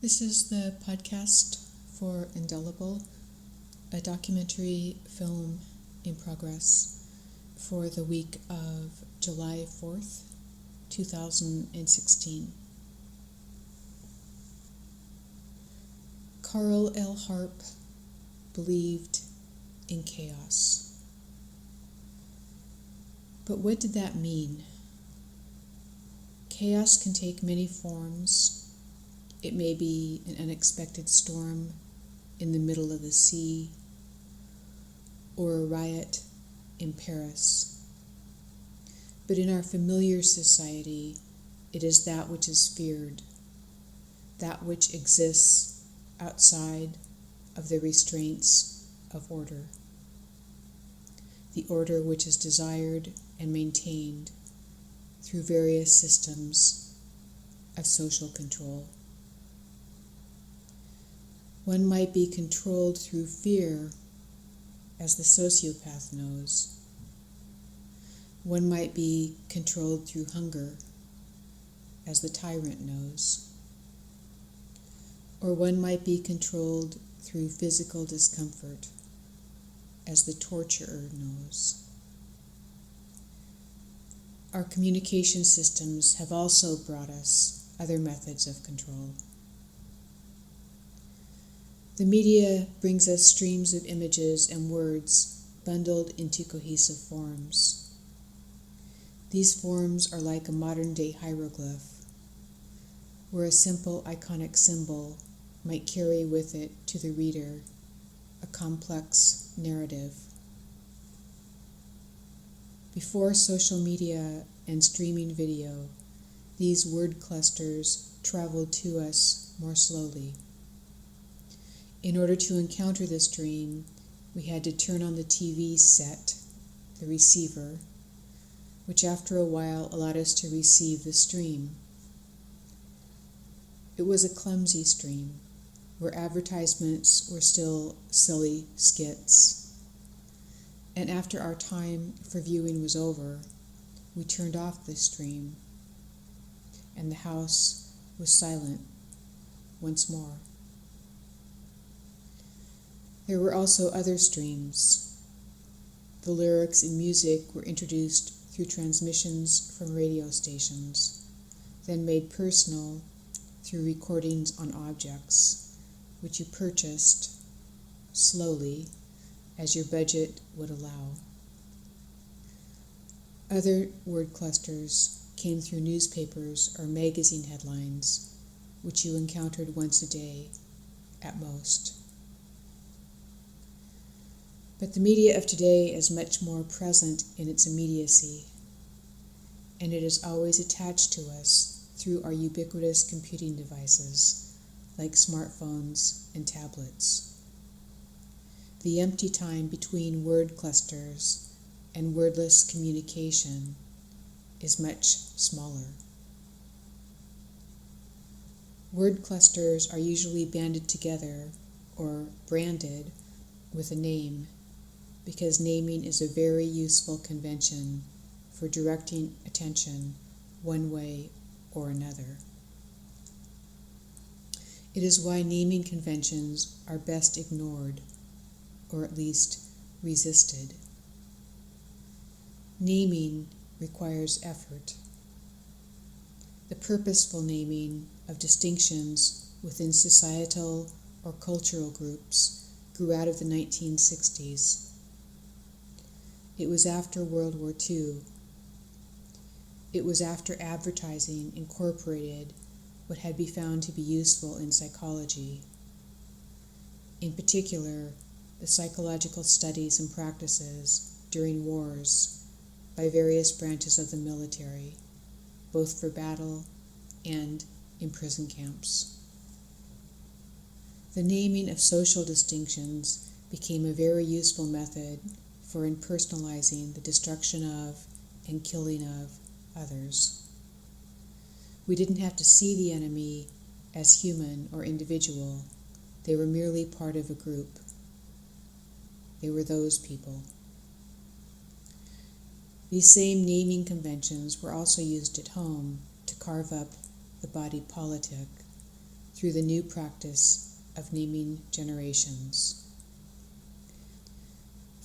This is the podcast for Indelible, a documentary film in progress for the week of July 4th, 2016. Carl L. Harp believed in chaos. But what did that mean? Chaos can take many forms. It may be an unexpected storm in the middle of the sea, or a riot in Paris. But in our familiar society, it is that which is feared, that which exists outside of the restraints of order, the order which is desired and maintained through various systems of social control. One might be controlled through fear, as the sociopath knows. One might be controlled through hunger, as the tyrant knows. Or one might be controlled through physical discomfort, as the torturer knows. Our communication systems have also brought us other methods of control. The media brings us streams of images and words bundled into cohesive forms. These forms are like a modern-day hieroglyph, where a simple iconic symbol might carry with it to the reader a complex narrative. Before social media and streaming video, these word clusters traveled to us more slowly. In order to encounter this dream, we had to turn on the TV set, the receiver, which after a while allowed us to receive the stream. It was a clumsy stream, where advertisements were still silly skits. And after our time for viewing was over, we turned off the stream, and the house was silent once more. There were also other streams. The lyrics and music were introduced through transmissions from radio stations, then made personal through recordings on objects, which you purchased slowly as your budget would allow. Other word clusters came through newspapers or magazine headlines, which you encountered once a day at most. But the media of today is much more present in its immediacy, and it is always attached to us through our ubiquitous computing devices, like smartphones and tablets. The empty time between word clusters and wordless communication is much smaller. Word clusters are usually banded together or branded with a name, because naming is a very useful convention for directing attention one way or another. It is why naming conventions are best ignored, or at least resisted. Naming requires effort. The purposeful naming of distinctions within societal or cultural groups grew out of the 1960s. It was after World War II. It was after advertising incorporated what had been found to be useful in psychology. In particular, the psychological studies and practices during wars by various branches of the military, both for battle and in prison camps. The naming of social distinctions became a very useful method for impersonalizing the destruction of and killing of others. We didn't have to see the enemy as human or individual. They were merely part of a group. They were those people. These same naming conventions were also used at home to carve up the body politic through the new practice of naming generations.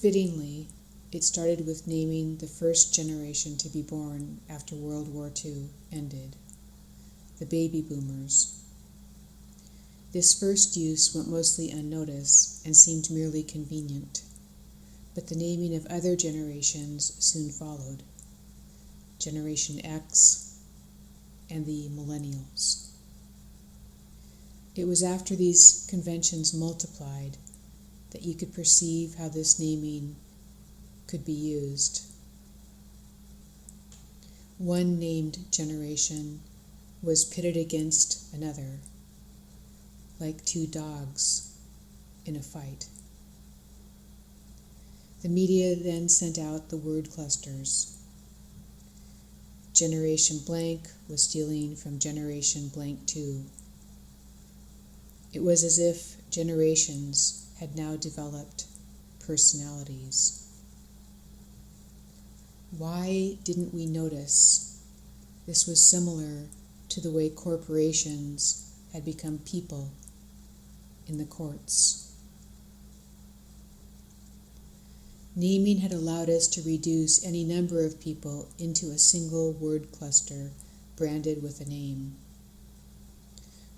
Fittingly, it started with naming the first generation to be born after World War II ended, the baby boomers. This first use went mostly unnoticed and seemed merely convenient, but the naming of other generations soon followed, Generation X and the millennials. It was after these conventions multiplied that you could perceive how this naming could be used. One named generation was pitted against another, like two dogs in a fight. The media then sent out the word clusters. Generation blank was stealing from Generation blank 2. It was as if generations had now developed personalities. Why didn't we notice this was similar to the way corporations had become people in the courts? Naming had allowed us to reduce any number of people into a single word cluster branded with a name.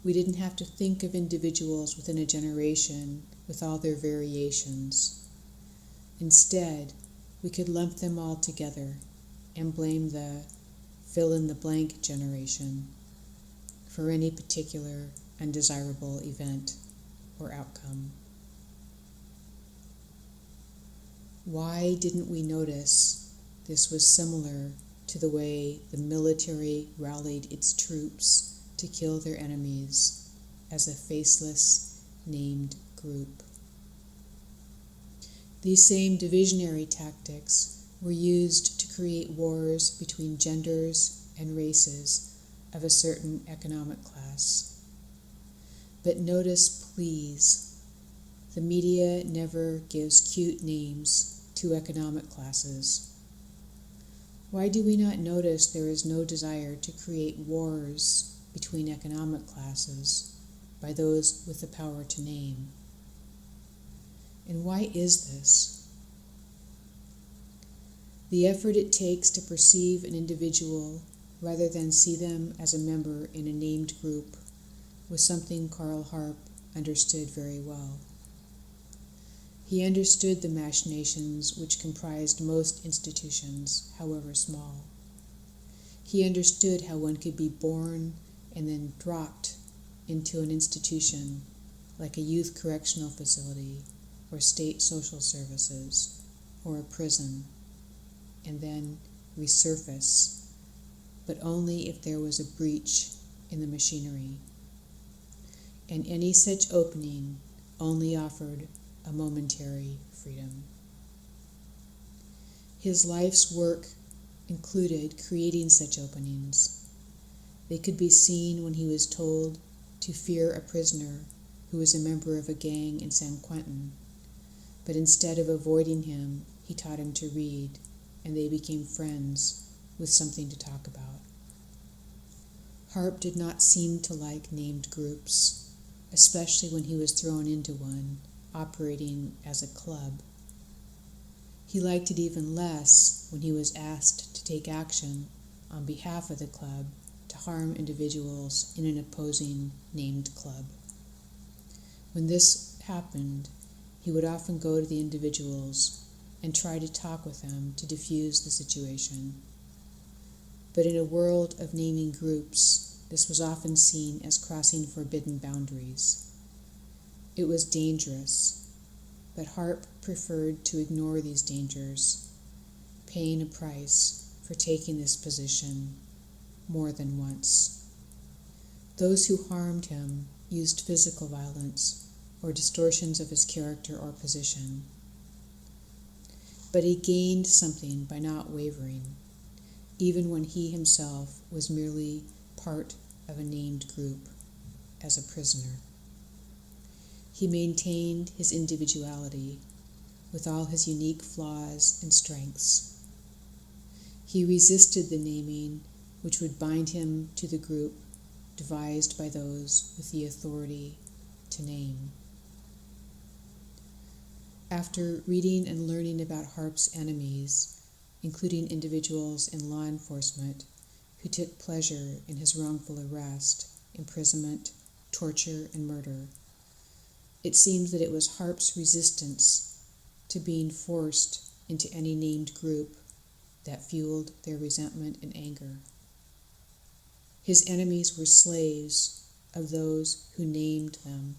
We didn't have to think of individuals within a generation with all their variations. Instead, we could lump them all together and blame the fill-in-the-blank generation for any particular undesirable event or outcome. Why didn't we notice this was similar to the way the military rallied its troops to kill their enemies as a faceless, named group? These same divisionary tactics were used to create wars between genders and races of a certain economic class. But notice, please, the media never gives cute names to economic classes. Why do we not notice there is no desire to create wars between economic classes by those with the power to name? And why is this? The effort it takes to perceive an individual rather than see them as a member in a named group was something Karl Harp understood very well. He understood the machinations which comprised most institutions, however small. He understood how one could be born and then dropped into an institution like a youth correctional facility or state social services or a prison, and then resurface, but only if there was a breach in the machinery. And any such opening only offered a momentary freedom. His life's work included creating such openings. They could be seen when he was told to fear a prisoner who was a member of a gang in San Quentin, but instead of avoiding him, he taught him to read, and they became friends with something to talk about. Harp did not seem to like named groups, especially when he was thrown into one, operating as a club. He liked it even less when he was asked to take action on behalf of the club to harm individuals in an opposing named club. When this happened, he would often go to the individuals and try to talk with them to diffuse the situation. But in a world of naming groups, this was often seen as crossing forbidden boundaries. It was dangerous, but Harp preferred to ignore these dangers, paying a price for taking this position more than once. Those who harmed him used physical violence or distortions of his character or position. But he gained something by not wavering, even when he himself was merely part of a named group as a prisoner. He maintained his individuality with all his unique flaws and strengths. He resisted the naming which would bind him to the group devised by those with the authority to name. After reading and learning about Harp's enemies, including individuals in law enforcement who took pleasure in his wrongful arrest, imprisonment, torture, and murder, it seems that it was Harp's resistance to being forced into any named group that fueled their resentment and anger. His enemies were slaves of those who named them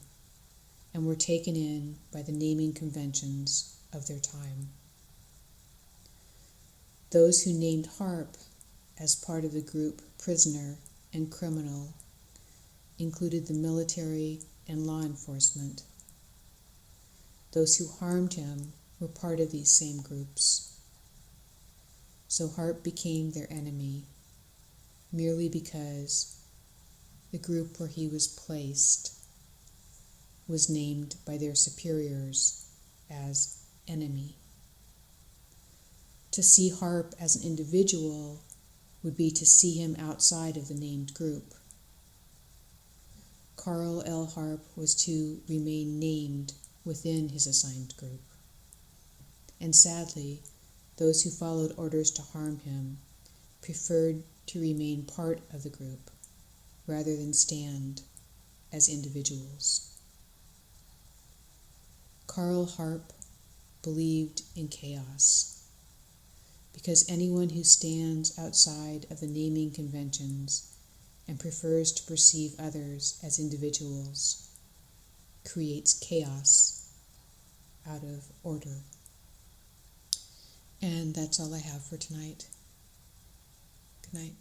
and were taken in by the naming conventions of their time. Those who named Harp as part of the group prisoner and criminal included the military and law enforcement. Those who harmed him were part of these same groups. So Harp became their enemy merely because the group where he was placed was named by their superiors as enemy. To see Harp as an individual would be to see him outside of the named group. Carl L. Harp was to remain named within his assigned group. And sadly, those who followed orders to harm him preferred to remain part of the group rather than stand as individuals. Carl Harp believed in chaos, because anyone who stands outside of the naming conventions and prefers to perceive others as individuals creates chaos out of order. And that's all I have for tonight. Good night.